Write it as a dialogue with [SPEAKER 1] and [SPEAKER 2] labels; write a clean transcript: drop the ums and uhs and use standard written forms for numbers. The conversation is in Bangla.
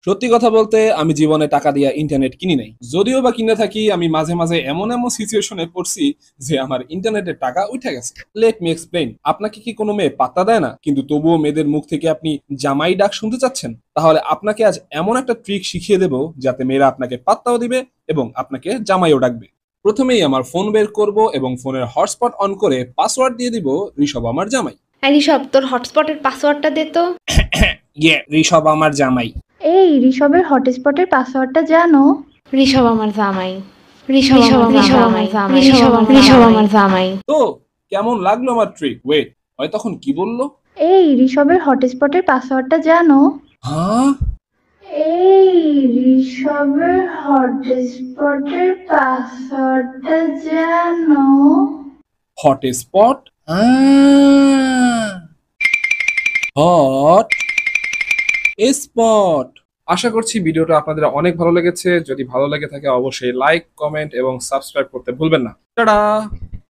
[SPEAKER 1] সত্যি কথা বলতে আমি জীবনে টাকা দিয়ে ইন্টারনেট কিনি নাই। যদিও বা কিনে থাকি, আমি মাঝে মাঝে এমন এমন সিচুয়েশনে পড়ছি যে আমার ইন্টারনেটের টাকা উঠে গেছে। Let me explain. আপনাকে কি কোনো মেয়ে পাত্তা দেয় না, কিন্তু তবুও মেয়েদের মুখ থেকে আপনি জামাই ডাক শুনতে চাচ্ছেন? তাহলে আপনাকে আজ এমন একটা ট্রিক শিখিয়ে দেব যাতে মেয়েরা আপনাকে পাত্তাও দিবে এবং আপনাকে জামাইও ডাকবে। প্রথমেই আমার ফোন বের করব এবং ফোনের হটস্পট অন করে পাসওয়ার্ড দিয়ে দিব ঋষভ আমার জামাই।
[SPEAKER 2] ঋষভ, তোর হটস্পটের পাসওয়ার্ডটা দে তো।
[SPEAKER 1] ঋষভ আমার জামাই।
[SPEAKER 3] এই ঋষভের হটস্পটের পাসওয়ার্ডটা জানো?
[SPEAKER 2] ঋষভ আমার জামাই। ঋষভ আমার জামাই। ঋষভ আমার জামাই।
[SPEAKER 1] তো কেমন লাগলো আমার ট্রিক? ওয়েট, হয় তখন কি বললো?
[SPEAKER 3] এই ঋষভের হটস্পটের পাসওয়ার্ডটা জানো?
[SPEAKER 1] হ্যাঁ,
[SPEAKER 3] এই ঋষভের হটস্পটের পাসওয়ার্ডটা জানো?
[SPEAKER 1] Hotspot, hot spot. আশা করছি ভিডিওটা আপনাদের অনেক ভালো লেগেছে। যদি ভালো লেগে থাকে অবশ্যই লাইক, কমেন্ট এবং সাবস্ক্রাইব করতে ভুলবেন না। টাটা।